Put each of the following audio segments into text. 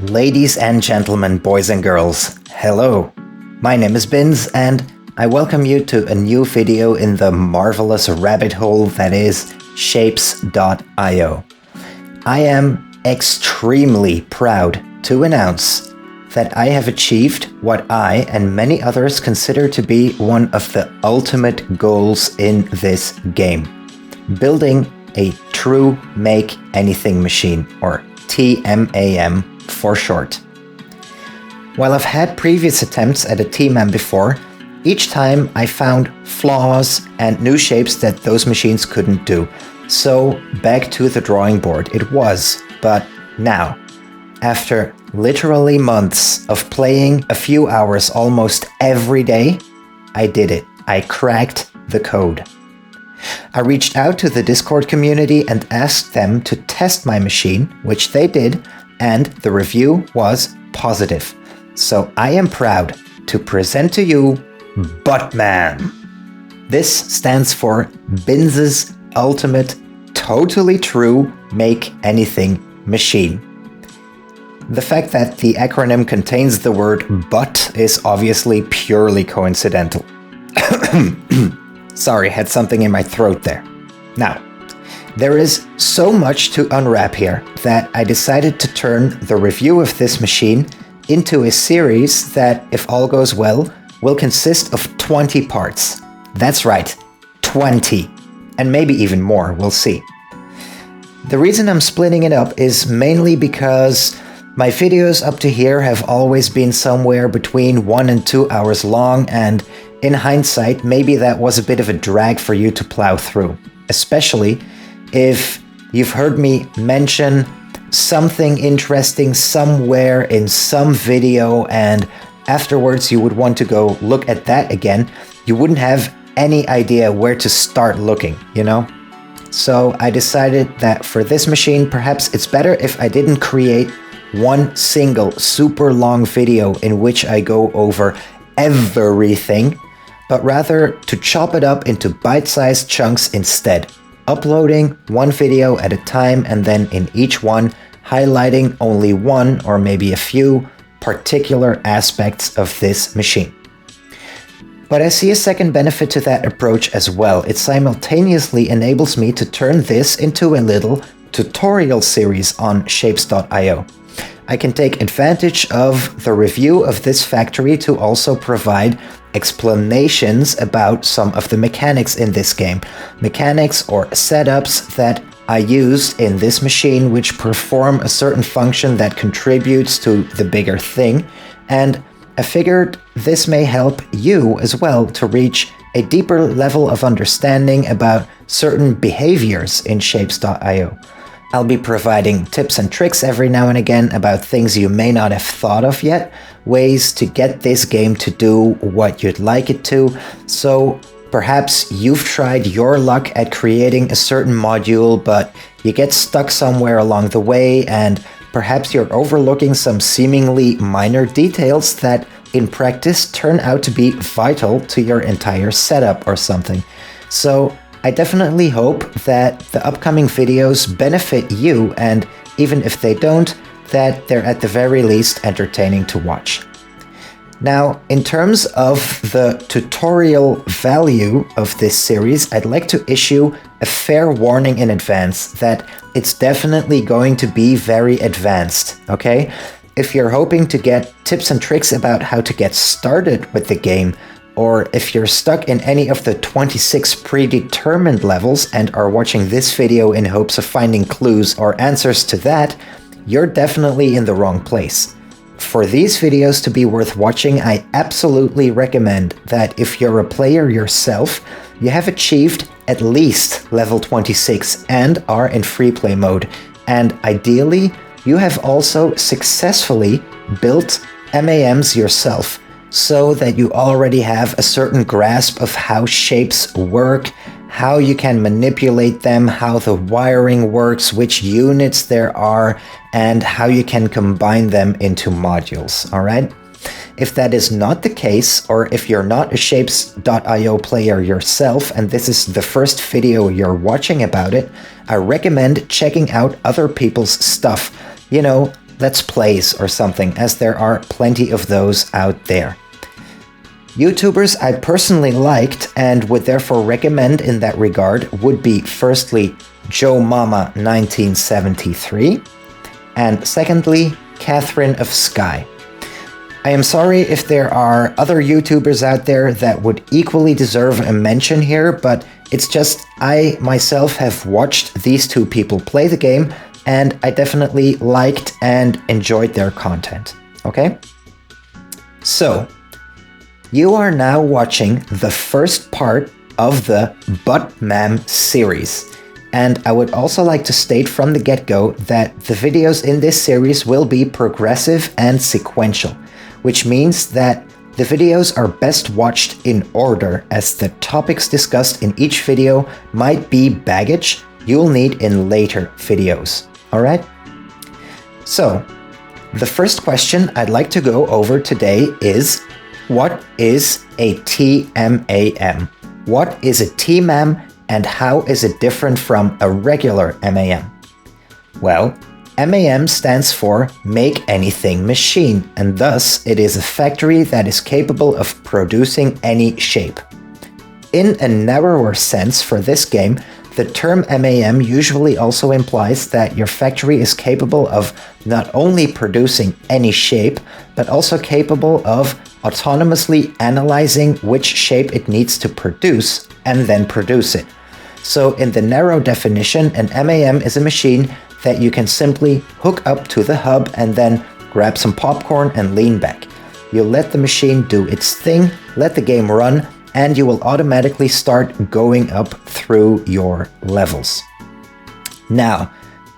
Ladies and gentlemen, boys and girls, hello. My name is Binz and I welcome you to a new video in the marvelous rabbit hole that is Shapes.io. I am extremely proud to announce that I have achieved what I and many others consider to be one of the ultimate goals in this game. Building a true make anything machine, or TMAM for short. While I've had previous attempts at a TMAM before, each time I found flaws and new shapes that those machines couldn't do. So back to the drawing board it was. But now, after literally months of playing a few hours almost every day, I did it. I cracked the code. I reached out to the Discord community and asked them to test my machine, which they did, and the review was positive. So I am proud to present to you BUTTMAM. This stands for Binz's Ultimate Totally True Make Anything Machine. The fact that the acronym contains the word but is obviously purely coincidental. Sorry, had something in my throat there. Now, there is so much to unwrap here that I decided to turn the review of this machine into a series that, if all goes well, will consist of 20 parts. That's right, 20. And maybe even more, we'll see. The reason I'm splitting it up is mainly because my videos up to here have always been somewhere between 1 and 2 hours long, and in hindsight, maybe that was a bit of a drag for you to plow through, especially if you've heard me mention something interesting somewhere in some video and afterwards you would want to go look at that again. You wouldn't have any idea where to start looking, you know? So I decided that for this machine, perhaps it's better if I didn't create one single super long video in which I go over everything, but rather to chop it up into bite-sized chunks instead, uploading one video at a time and then in each one highlighting only one or maybe a few particular aspects of this machine. But I see a second benefit to that approach as well. It simultaneously enables me to turn this into a little tutorial series on Shapes.io. I can take advantage of the review of this factory to also provide explanations about some of the mechanics in this game. Mechanics or setups that I used in this machine which perform a certain function that contributes to the bigger thing. And I figured this may help you as well to reach a deeper level of understanding about certain behaviors in Shapes.io. I'll be providing tips and tricks every now and again about things you may not have thought of yet, ways to get this game to do what you'd like it to. So perhaps you've tried your luck at creating a certain module, but you get stuck somewhere along the way, and perhaps you're overlooking some seemingly minor details that in practice turn out to be vital to your entire setup or something. So I definitely hope that the upcoming videos benefit you, and even if they don't, that they're at the very least entertaining to watch. Now, in terms of the tutorial value of this series, I'd like to issue a fair warning in advance that it's definitely going to be very advanced, okay? If you're hoping to get tips and tricks about how to get started with the game, or if you're stuck in any of the 26 predetermined levels and are watching this video in hopes of finding clues or answers to that, you're definitely in the wrong place. For these videos to be worth watching, I absolutely recommend that if you're a player yourself, you have achieved at least level 26 and are in free play mode. And ideally, you have also successfully built MAMs yourself, so that you already have a certain grasp of how shapes work, how you can manipulate them, how the wiring works, which units there are, and how you can combine them into modules, alright? If that is not the case, or if you're not a Shapes.io player yourself and this is the first video you're watching about it, I recommend checking out other people's stuff. You know, Let's Plays or something, as there are plenty of those out there. YouTubers I personally liked and would therefore recommend in that regard would be firstly Joe Mama 1973 and secondly Catherine of Sky. I am sorry if there are other YouTubers out there that would equally deserve a mention here, but it's just I myself have watched these two people play the game and I definitely liked and enjoyed their content. Okay? So, you are now watching the first part of the BUTTMAM series. And I would also like to state from the get-go that the videos in this series will be progressive and sequential, which means that the videos are best watched in order, as the topics discussed in each video might be baggage you'll need in later videos. Alright? So, the first question I'd like to go over today is, what is a TMAM? What is a TMAM and how is it different from a regular MAM? Well, MAM stands for Make Anything Machine, and thus it is a factory that is capable of producing any shape. In a narrower sense for this game, the term MAM usually also implies that your factory is capable of not only producing any shape, but also capable of autonomously analyzing which shape it needs to produce and then produce it. So in the narrow definition, an MAM is a machine that you can simply hook up to the hub and then grab some popcorn and lean back. You let the machine do its thing, let the game run, and you will automatically start going up through your levels. Now,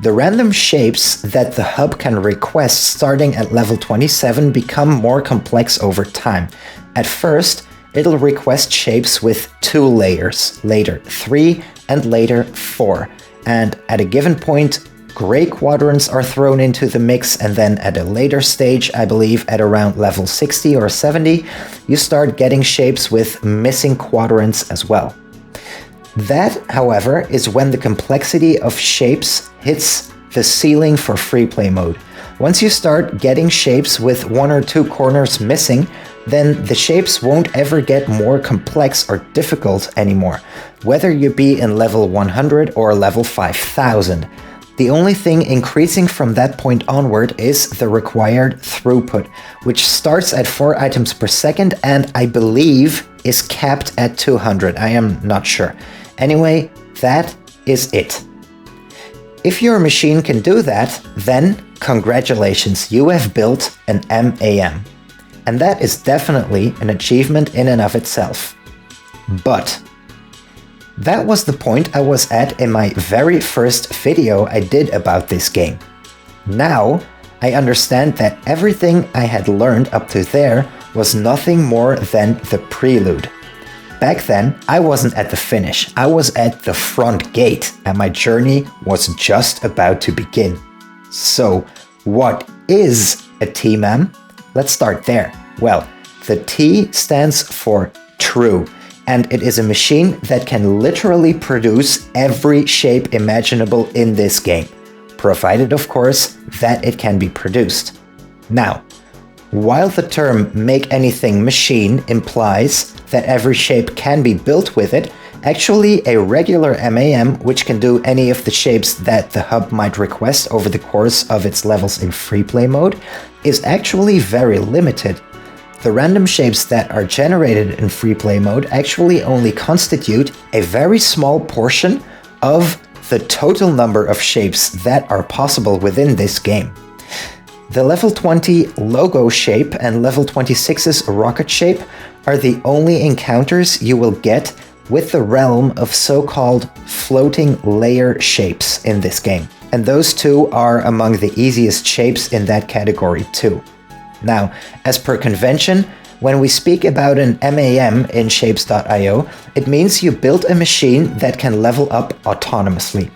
the random shapes that the hub can request starting at level 27 become more complex over time. At first, it'll request shapes with 2 layers, later 3 and later 4. And at a given point, gray quadrants are thrown into the mix, and then at a later stage, I believe at around level 60 or 70, you start getting shapes with missing quadrants as well. That, however, is when the complexity of shapes hits the ceiling for free play mode. Once you start getting shapes with 1 or 2 corners missing, then the shapes won't ever get more complex or difficult anymore, whether you be in level 100 or level 5000. The only thing increasing from that point onward is the required throughput, which starts at 4 items per second and I believe is capped at 200. I am not sure. Anyway, that is it. If your machine can do that, then congratulations, you have built an MAM. And that is definitely an achievement in and of itself. But that was the point I was at in my very first video I did about this game. Now, I understand that everything I had learned up to there was nothing more than the prelude. Back then, I wasn't at the finish, I was at the front gate, and my journey was just about to begin. So, what is a TMAM? Let's start there. Well, the T stands for true, and it is a machine that can literally produce every shape imaginable in this game, provided of course that it can be produced. Now, while the term Make Anything Machine implies that every shape can be built with it, actually a regular MAM, which can do any of the shapes that the hub might request over the course of its levels in free play mode, is actually very limited. The random shapes that are generated in free play mode actually only constitute a very small portion of the total number of shapes that are possible within this game. The level 20 logo shape and level 26's rocket shape are the only encounters you will get with the realm of so-called floating layer shapes in this game. And those two are among the easiest shapes in that category too. Now, as per convention, when we speak about an MAM in Shapes.io, it means you built a machine that can level up autonomously.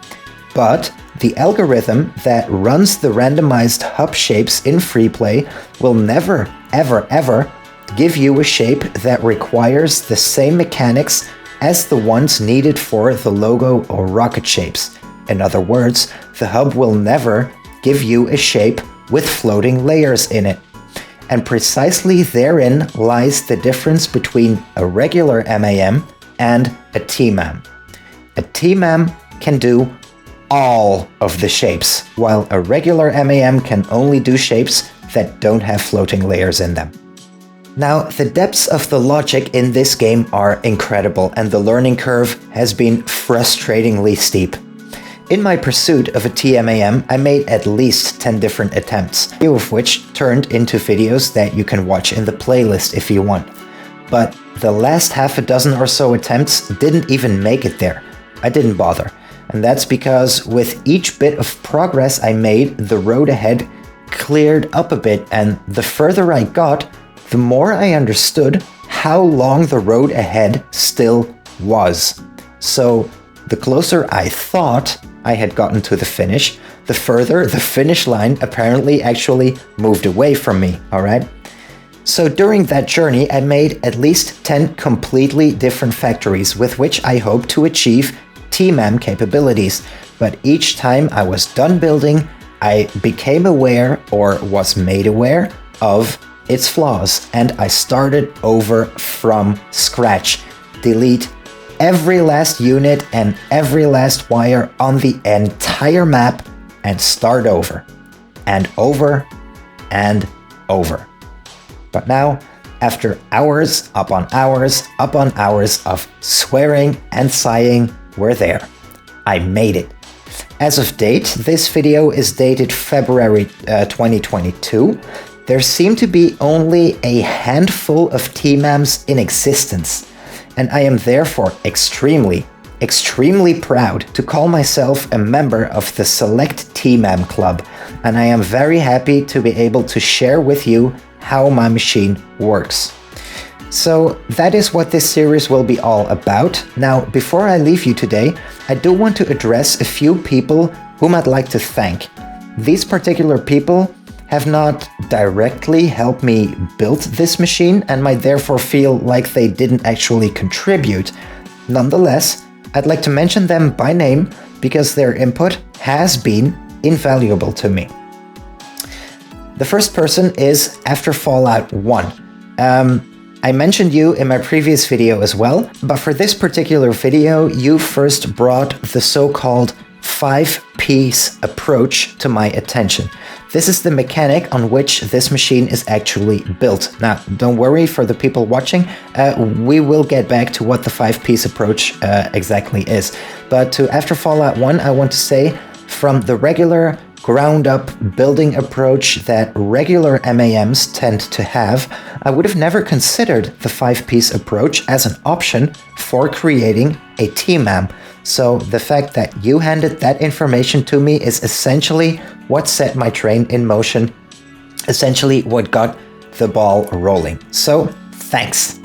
But the algorithm that runs the randomized hub shapes in free play will never, ever give you a shape that requires the same mechanics as the ones needed for the logo or rocket shapes. In other words, the hub will never give you a shape with floating layers in it. And precisely therein lies the difference between a regular MAM and a TMAM. A TMAM can do all of the shapes, while a regular MAM can only do shapes that don't have floating layers in them. Now, the depths of the logic in this game are incredible, and the learning curve has been frustratingly steep. In my pursuit of a TMAM, I made at least 10 different attempts, a few of which turned into videos that you can watch in the playlist if you want. But the last half a dozen or so attempts didn't even make it there. I didn't bother. And that's because with each bit of progress I made, the road ahead cleared up a bit, and the further I got, the more I understood how long the road ahead still was. So the closer I thought I had gotten to the finish, the further the finish line apparently actually moved away from me, alright? So during that journey, I made at least 10 completely different factories with which I hope to achieve TMAM capabilities. But each time I was done building, I became aware, or was made aware, of its flaws, and I started over from scratch. Delete every last unit and every last wire on the entire map and start over. And over and over. But now, after hours upon hours upon hours of swearing and sighing, we're there. I made it. As of date, this video is dated February 2022. There seem to be only a handful of TMAMs in existence, and I am therefore extremely proud to call myself a member of the Select TMAM Club, and I am very happy to be able to share with you how my machine works. So that is what this series will be all about. Now, before I leave you today, I do want to address a few people whom I'd like to thank. These particular people have not directly helped me build this machine and might therefore feel like they didn't actually contribute. Nonetheless, I'd like to mention them by name because their input has been invaluable to me. The first person is After Fallout 1. I mentioned you in my previous video as well, but for this particular video, you first brought the so-called 5-piece approach to my attention. This is the mechanic on which this machine is actually built. Now, don't worry for the people watching, we will get back to what the 5-piece approach exactly is. But to After Fallout 1, I want to say, from the regular ground-up building approach that regular MAMs tend to have, I would have never considered the 5-piece approach as an option for creating a TMAM. So the fact that you handed that information to me is essentially what set my train in motion, essentially what got the ball rolling. So thanks.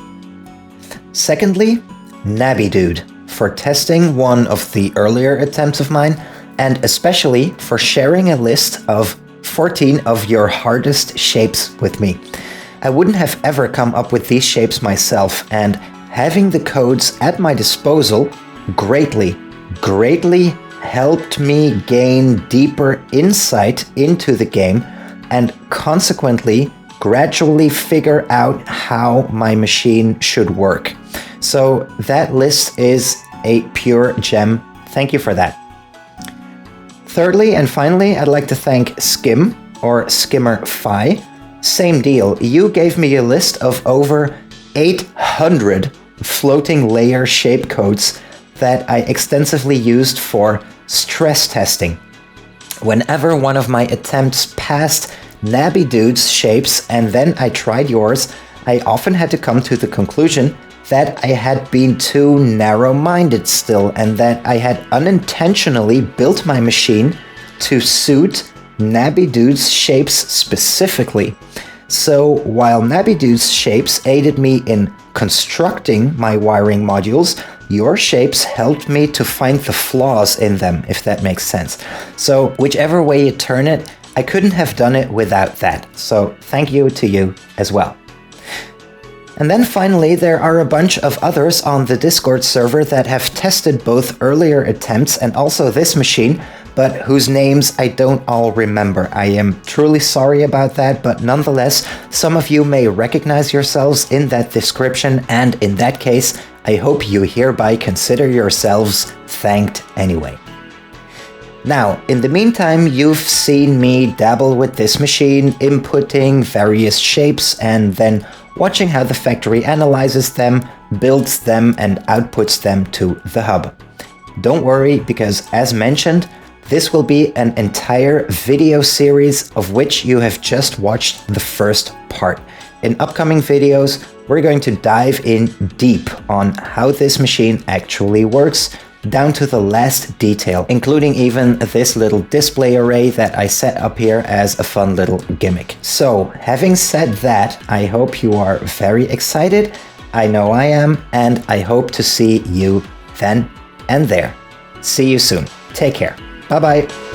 Secondly, Nabby Dude, for testing one of the earlier attempts of mine, and especially for sharing a list of 14 of your hardest shapes with me. I wouldn't have ever come up with these shapes myself, and having the codes at my disposal greatly helped me gain deeper insight into the game and consequently gradually figure out how my machine should work. So that list is a pure gem. Thank you for that. Thirdly and finally, I'd like to thank Skim, or Skimmer Phi. Same deal, you gave me a list of over 800 floating layer shape codes that I extensively used for stress testing. Whenever one of my attempts passed Nabby Dude's shapes and then I tried yours, I often had to come to the conclusion that I had been too narrow-minded still, and that I had unintentionally built my machine to suit Nabby Dude's shapes specifically. So while Nabby Dude's shapes aided me in constructing my wiring modules, your shapes helped me to find the flaws in them, if that makes sense. So whichever way you turn it, I couldn't have done it without that. So thank you to you as well. And then finally, there are a bunch of others on the Discord server that have tested both earlier attempts and also this machine, but whose names I don't all remember. I am truly sorry about that, but nonetheless, some of you may recognize yourselves in that description, and in that case, I hope you hereby consider yourselves thanked anyway. Now, in the meantime, you've seen me dabble with this machine, inputting various shapes and then watching how the factory analyzes them, builds them, and outputs them to the hub. Don't worry, because as mentioned, this will be an entire video series of which you have just watched the first part. In upcoming videos, we're going to dive in deep on how this machine actually works, down to the last detail, including even this little display array that I set up here as a fun little gimmick. So, having said that, I hope you are very excited. I know I am, and I hope to see you then and there. See you soon. Take care. Bye-bye.